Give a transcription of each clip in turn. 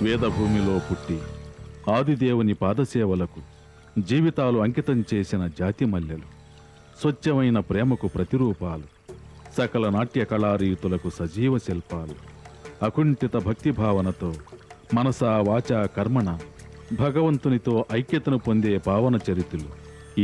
వేదభూమిలో పుట్టి ఆదిదేవుని పాదసేవలకు జీవితాలు అంకితం చేసిన జాతి మల్లెలు, స్వచ్ఛమైన ప్రేమకు ప్రతిరూపాలు, సకల నాట్య కళారీతులకు సజీవ శిల్పాలు, అకుంఠిత భక్తిభావనతో మనసా వాచా కర్మణ భగవంతునితో ఐక్యతను పొందే పావన చరితులు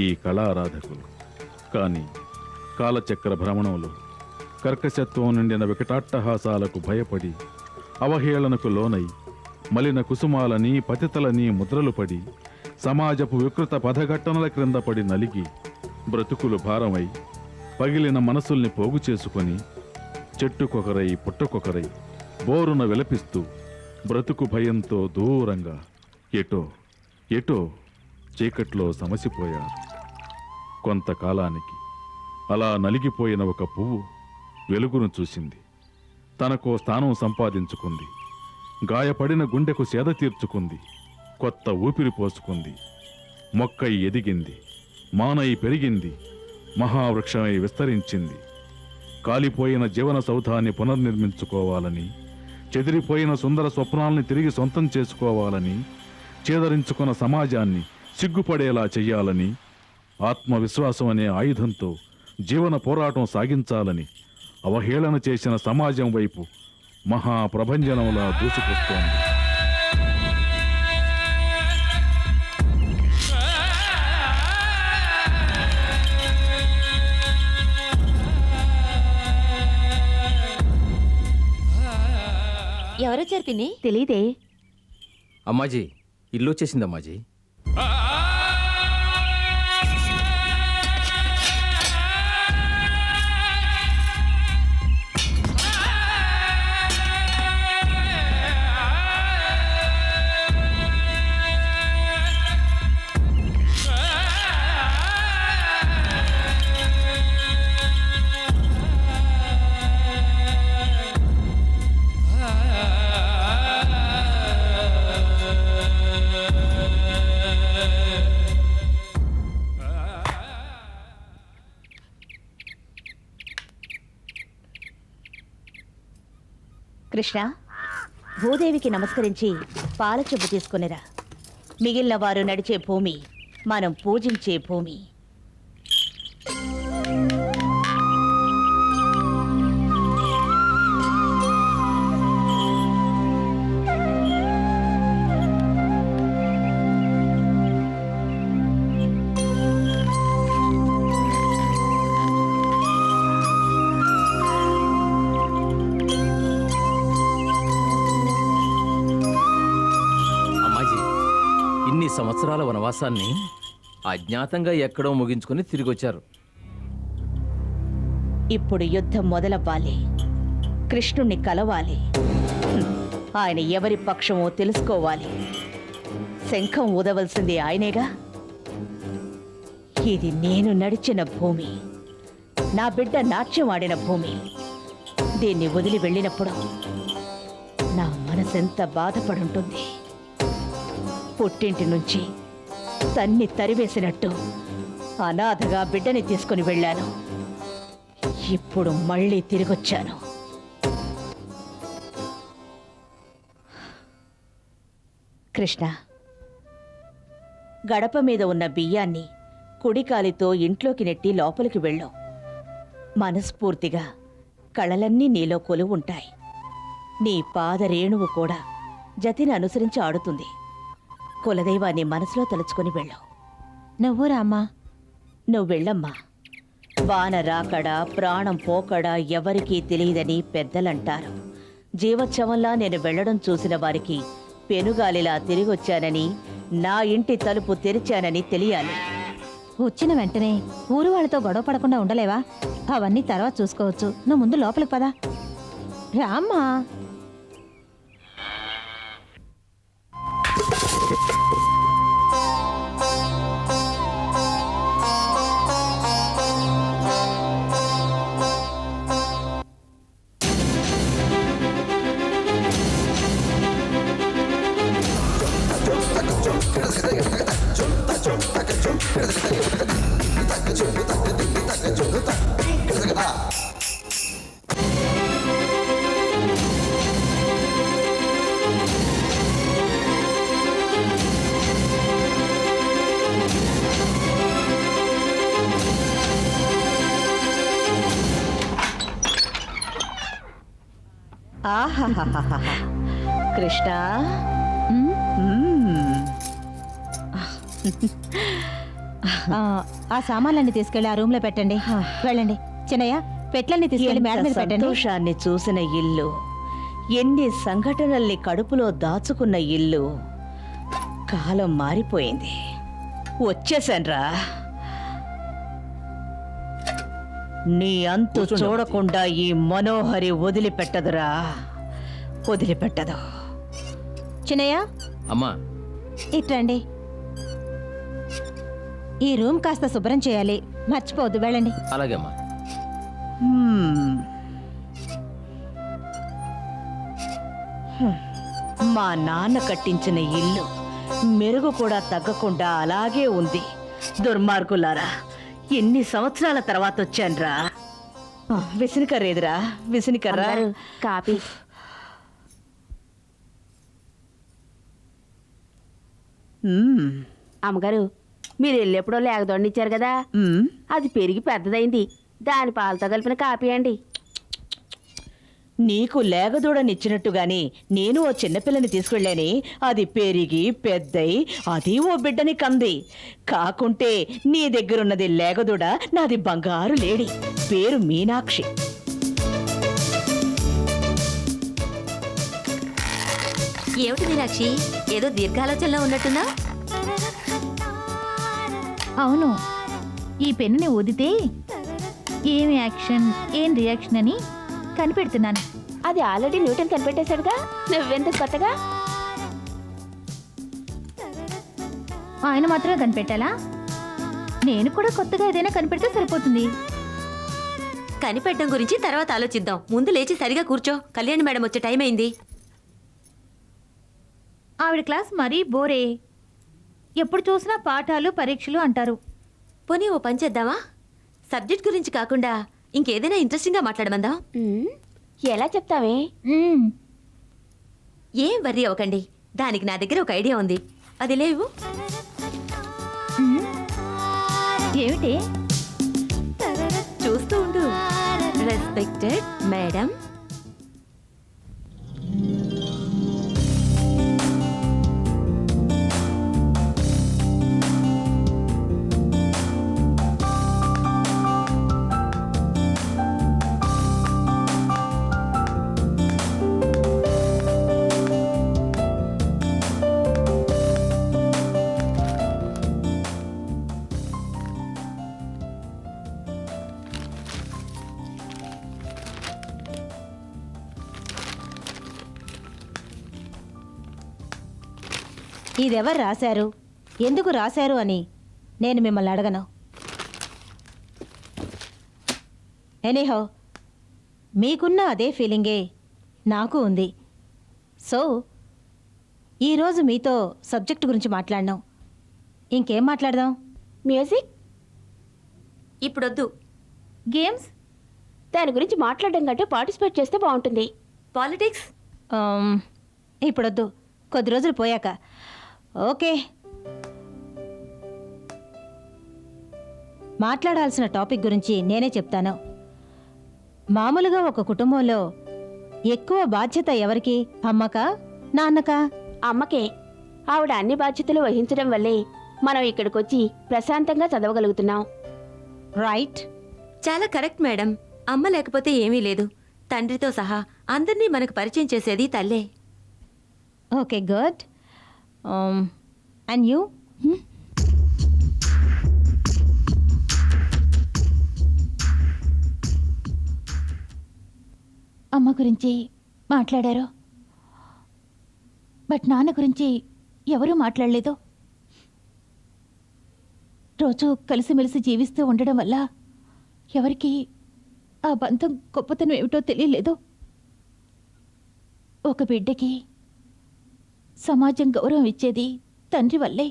ఈ కళారాధకులు. కానీ కాలచక్ర భ్రమణంలో కర్కశత్వం నిండిన వికటాట్టహాసాలకు భయపడి అవహేళనకు లోనై మలిన కుసుమాలని పతితలని ముద్రలు పడి సమాజపు వికృత పదఘట్టనల క్రింద పడి నలిగి బ్రతుకులు భారమై పగిలిన మనసుల్ని పోగు చేసుకొని చెట్టుకొకరై పుట్టకొకరై బోరున విలపిస్తూ బ్రతుకు భయంతో దూరంగా ఎటో ఎటో చీకట్లో సమసిపోయారు. కొంతకాలానికి అలా నలిగిపోయిన ఒక పువ్వు వెలుగును చూసింది. తనకో స్థానం సంపాదించుకుంది. గాయపడిన గుండెకు సేద తీర్చుకుంది. కొత్త ఊపిరి పోసుకుంది. మొక్కై ఎదిగింది. మానై పెరిగింది. మహావృక్షమై విస్తరించింది. కాలిపోయిన జీవన సౌధాన్ని పునర్నిర్మించుకోవాలని, చెదిరిపోయిన సుందర స్వప్నాల్ని తిరిగి సొంతం చేసుకోవాలని, చేదరించుకున్న సమాజాన్ని సిగ్గుపడేలా చెయ్యాలని, ఆత్మవిశ్వాసం అనే ఆయుధంతో జీవన పోరాటం సాగించాలని అవహేళన చేసిన సమాజం వైపు మహాప్రభంజనంలా దూసుకొస్తోంది. ఎవరొచ్చారు పిన్ని? తెలీదే. అమ్మాజీ, ఇల్లు వచ్చేసింది అమ్మాజీ. కృష్ణ, భూదేవికి నమస్కరించి పాల చెంబు తీసుకునిరా. మిగిలిన వారు నడిచే భూమి మనం పూజించే భూమి. సంవత్సరాల వనవాసాన్ని అజ్ఞాతంగా ఎక్కడో ముగించుకుని తిరిగొచ్చారు. ఇప్పుడు యుద్ధం మొదలవ్వాలి. కృష్ణుణ్ణి కలవాలి. ఆయన ఎవరి పక్షమో తెలుసుకోవాలి. శంఖం ఊదవలసింది ఆయనేగా. ఇది నేను నడిచిన భూమి, నా బిడ్డ నాట్యం ఆడిన భూమి. దీన్ని వదిలి వెళ్ళినప్పుడు నా మనసెంత బాధపడుంటుంది. పుట్టింటి నుంచి తన్ని తరివేసినట్టు అనాథగా బిడ్డని తీసుకుని వెళ్ళాను. ఇప్పుడు మళ్ళీ తిరిగొచ్చాను. కృష్ణ, గడప మీద ఉన్న బియ్యాన్ని కుడికాలితో ఇంట్లోకి నెట్టి లోపలికి వెళ్ళు. మనస్ఫూర్తిగా కళలన్నీ నీలో కొలువుంటాయి. నీ పాద రేణువు కూడా జతిని అనుసరించి ఆడుతుంది. కులదైవాన్ని మనసులో తలుచుకుని వెళ్ళావు. నువ్వు రామ్మా. నువ్వు వెళ్ళమ్మా. వాన రాకడా ప్రాణం పోకడా ఎవరికీ తెలియదని పెద్దలంటారు. జీవోత్సవంలా నేను వెళ్లడం చూసిన వారికి పెనుగాలిలా తిరిగొచ్చానని, నా ఇంటి తలుపు తెరిచానని తెలియాలి. వచ్చిన వెంటనే ఊరు వాళ్ళతో గొడవ పడకుండా ఉండలేవా? అవన్నీ తర్వాత చూసుకోవచ్చు. నువ్వు ముందు లోపలికి పదా. రామ్మా. ఆహాహాహాహా. కృష్ణ ఉమ్, మ్మ్. ఆ సామాన్లన్నీ తీసుకెళ్లి ఆ రూమ్ లో పెట్టండి. వెళ్ళండి. చిన్నయ్య, పెట్లన్నీ తీసుకెళ్లి మేడ మీద ఎంత పెట్టండి. సంతోషాన్ని చూసిన ఇల్లు, ఎన్ని సంఘటనల్ని కడుపులో దాచుకున్న ఇల్లు. కాలం మారిపోయింది. వచ్చేసాన్రా. నీ అంతు చూడకుండా ఈ మనోహరి వదిలిపెట్టదురా, వదిలిపెట్టదు. చిన్నయ్య, అమ్మా ఇట్రండి. ఈ రూమ్ కాస్త శుభ్రం చేయాలి, మర్చిపోవద్దు. వెళ్ళండి. అలాగే అమ్మా. హ్మ్. మా నాన్న కట్టించిన ఇల్లు మెరుగు కూడా తగ్గకుండా అలాగే ఉంది. దుర్మార్గులారా, ఎన్ని సంవత్సరాల తర్వాత వచ్చాన్రా. విసినికర్రేదిరా, విసినికర్రా. అమ్మగారు, కాపీ. మ్మ్. అమ్మగారు, మీరు వెళ్ళేప్పుడో లేకదొండి ఇచ్చారు కదా, మ్మ్. అది పెరిగి పెద్దదైంది. దాని పాలతో కలిపిన కాపీ అండి. నీకు లేగదూడనిచ్చినట్టుగాని నేను ఓ చిన్నపిల్లని తీసుకెళ్ళాని. అది పెరిగి పెద్దయి అది ఓ బిడ్డని కంది. కాకుంటే నీ దగ్గరున్నది లేగదూడ, నాది బంగారు లేడి. పేరు మీనాక్షి. ఏమిటి మీనాక్షి, ఏదో దీర్ఘాలోచనలో ఉన్నట్టున్నా? అవును, ఈ పెన్నుని ఊదితే ఏం యాక్షన్ ఏం రియాక్షన్ అని కనిపెడుతున్నాను. అది ఆల్రెడీ న్యూటన్ కనిపెట్టేశాడుగా, నువ్వెందుకు కొత్తగా? ఆయన మాత్రమే కనిపెట్టాలా? నేను కూడా కొత్తగా ఏదైనా కనిపెడితే సరిపోతుంది. కనిపెట్టడం గురించి తర్వాత ఆలోచిద్దాం. ముందు లేచి సరిగా కూర్చో, కళ్యాణి మేడం వచ్చే టైం అయింది. ఆవిడ క్లాస్ మరీ బోరే. ఎప్పుడు చూసినా పాఠాలు పరీక్షలు అంటారు. పోనీ ఓ పని చేద్దామా? సబ్జెక్ట్ గురించి కాకుండా ఇంకేదైనా ఇంట్రెస్టింగ్గా మాట్లాడమందా? ఉమ్, ఎలా చెప్తావే? ఏం వర్రీ అవ్వకండి, దానికి నా దగ్గర ఒక ఐడియా ఉంది. అది లేవు. ఏమిటి? చూస్తూ ఉండు. రెస్పెక్టెడ్ మేడం, ఇదెవరు రాశారు, ఎందుకు రాశారు అని నేను మిమ్మల్ని అడగను. ఎనీహౌ, మీకున్న అదే ఫీలింగే నాకు ఉంది. సో ఈరోజు మీతో సబ్జెక్ట్ గురించి మాట్లాడినాం. ఇంకేం మాట్లాడదాం? మ్యూజిక్? ఇప్పుడొద్దు. గేమ్స్? దాని గురించి మాట్లాడడం కంటే పార్టిసిపేట్ చేస్తే బాగుంటుంది. పాలిటిక్స్? ఇప్పుడొద్దు, కొద్ది రోజులు పోయాక. ఓకే, మాట్లాడాల్సిన టాపిక్ గురించి నేనే చెప్తాను. మామూలుగా ఒక కుటుంబంలో ఎక్కువ బాధ్యత ఎవరికి? అమ్మకా నాన్నకా? అమ్మకే. ఆవిడ అన్ని బాధ్యతలు వహించడం వల్లే మనం ఇక్కడికొచ్చి ప్రశాంతంగా చదవగలుగుతున్నాం. రైట్. చాలా కరెక్ట్ మేడం. అమ్మ లేకపోతే ఏమీ లేదు. తండ్రితో సహా అందరినీ మనకు పరిచయం చేసేది తల్లే. Okay, good. And you? అమ్మ గురించి మాట్లాడారు, బట్ నాన్న గురించి ఎవరూ మాట్లాడలేదు. రోజు కలిసిమెలిసి జీవిస్తూ ఉండడం వల్ల ఎవరికి ఆ బంధం గొప్పతనం ఏమిటో తెలియలేదు. ఒక బిడ్డకి సమాజం గౌరవం ఇచ్చేది తండ్రి వల్లే.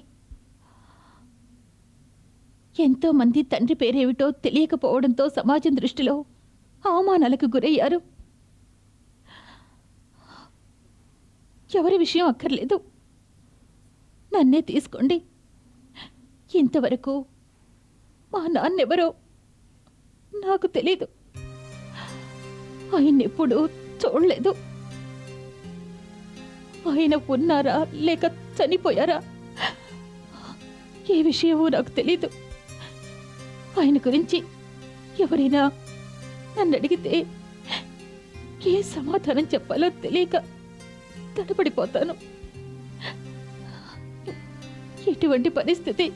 ఎంతో మంది తండ్రి పేరేమిటో తెలియకపోవడంతో సమాజం దృష్టిలో అవమానాలకు గురయ్యారు. ఎవరి విషయం అక్కర్లేదు, నన్నే తీసుకోండి. ఇంతవరకు మా నాన్నెవరో నాకు తెలీదు, ఆయన్నెప్పుడూ చూడలేదు. ఆయన ఉన్నారా లేక చనిపోయారా ఏ విషయమో నాకు తెలీదు. ఆయన గురించి ఎవరైనా నన్ను అడిగితే ఏ సమాధానం చెప్పాలో తెలియక తడబడిపోతాను. ఇటువంటి పరిస్థితి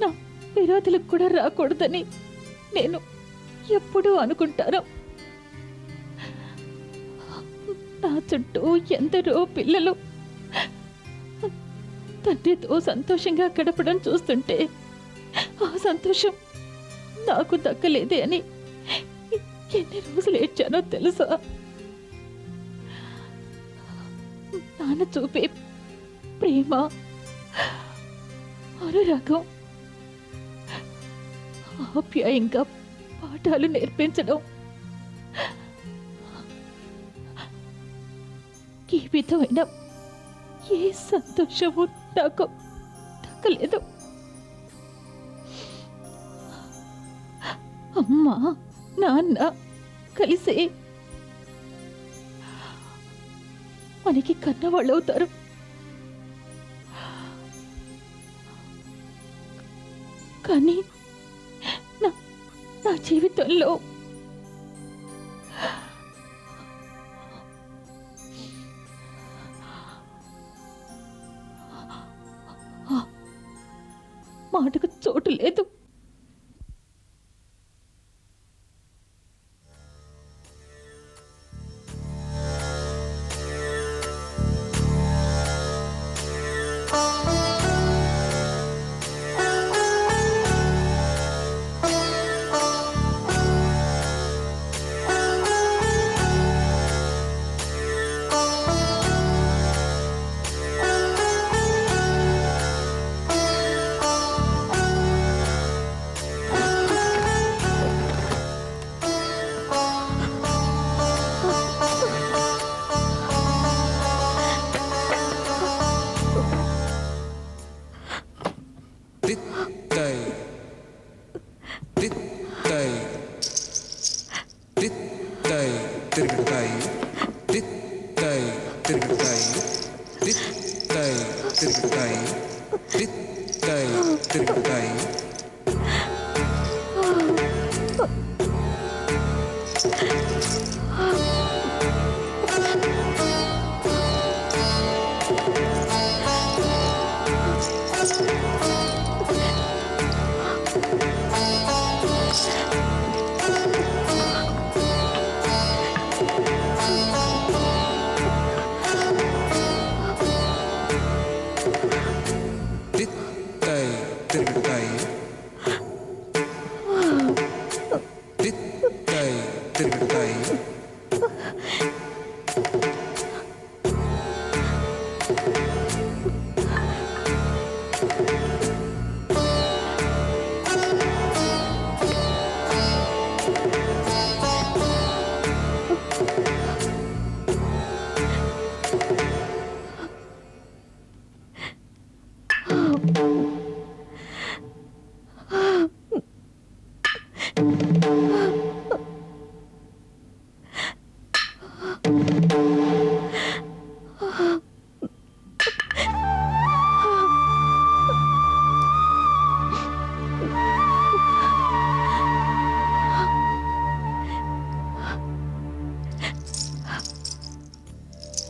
నా విరోధులకు కూడా రాకూడదని నేను ఎప్పుడూ అనుకుంటాను. నా చుట్టూ ఎందరో పిల్లలు తండ్రితో సంతోషంగా గడపడం చూస్తుంటే ఆ సంతోషం నాకు దక్కలేదే అని ఎన్ని రోజులు ఏడ్చానో తెలుసా? నాన్న చూపే ప్రేమ, అనురాగం, ఆప్యాయంగా పాఠాలు నేర్పించడం ఈ విధమైన ఏ సంతోషము నాకు దక్కలేదు. అమ్మ నాన్న కలిసి మనకి కన్నవాళ్ళు అవుతారు. కానీ నా జీవితంలో మాటకు చోటు లేదు.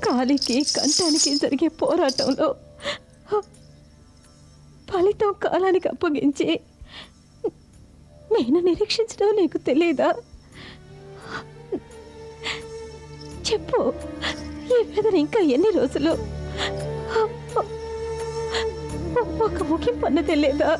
కాలికి కంఠానికి జరిగే పోరాటంలో ఫలితం కాలానికి అప్పగించి నేను నిరీక్షించడం నీకు తెలియదా? చెప్పు, ఈ వేదన ఇంకా ఎన్ని రోజులు? ఒక ముగింపు అన్న తెలియదా?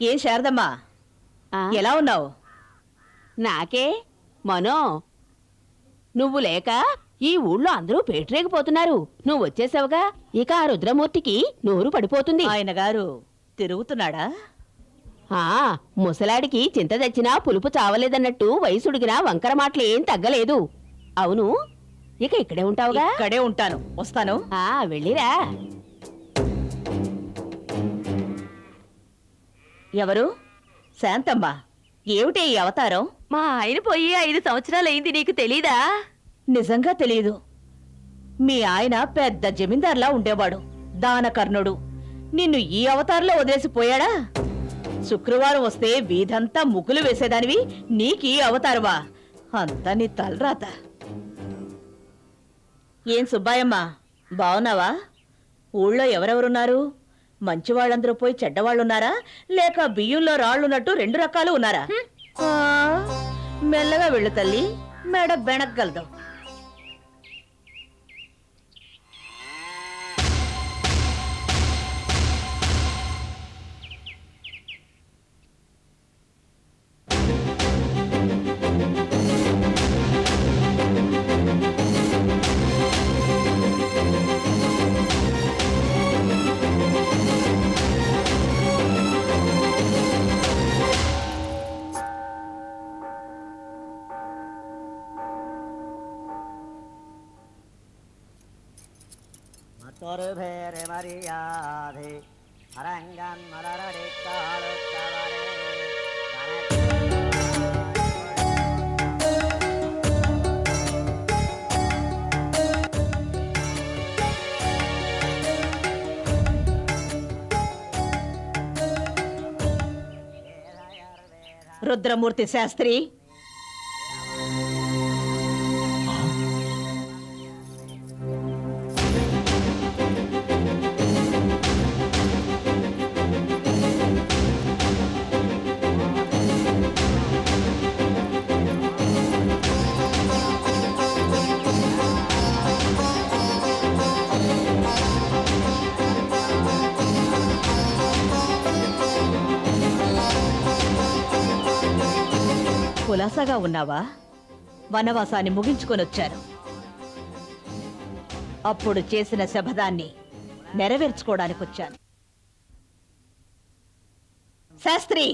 ఏ శారదమ్మా ఆ, ఎలా ఉన్నావు? నాకే మనో నువ్వు లేక ఈ ఊళ్ళో అందరూ పేటరేగిపోతున్నారు. నువ్వు వచ్చేసావుగా, ఇక ఆ రుద్రమూర్తికి నోరు పడిపోతుంది. ఆయన గారు తిరుగుతున్నాడా? ఆ ముసలాడికి చింత తెచ్చినా పులుపు చావలేదన్నట్టు వయసుడిగినా వంకర మాటలు ఏం తగ్గలేదు. అవును, ఇక ఇక్కడే ఉంటావుగా? ఇక్కడే ఉంటాను, వస్తాను. ఆ వెళ్ళిరా. ఎవరు? శాంతమ్మ. ఏమిటి ఈ అవతారం? మా ఆయన పోయి 5 సంవత్సరాలైంది, నీకు తెలీదా? నిజంగా తెలియదు. మీ ఆయన పెద్ద జమీందార్లా ఉండేవాడు, దానకర్ణుడు. నిన్ను ఈ అవతారంలో వదిలేసిపోయాడా? శుక్రవారం వస్తే వీధంతా ముగ్గులు వేసేదానివి, నీకీ అవతారమా? అంతా నీ తలరాత. ఏం సుబ్బాయమ్మ, బావున్నావా? ఊళ్ళో ఎవరెవరున్నారు? మంచివాళ్ళందరూ పోయి చెడ్డవాళ్ళున్నారా, లేక బియ్యంలో రాళ్ళున్నట్టు 2 రకాలు ఉన్నారా? ఆ, మెల్లగా వెళ్ళు తల్లి, మెడ బెణగ్గలదు. மற்றொரு மரியாதை அரங்கன் மலரடித்தாளுத்தவரே రుద్రమూర్తి శాస్త్రి, కులాసాగా ఉన్నావా? వనవాసాన్ని ముగించుకొనొచ్చాను. అప్పుడు చేసిన శపథాన్ని నెరవేర్చుకోవడానికొచ్చాను. శాస్త్రి,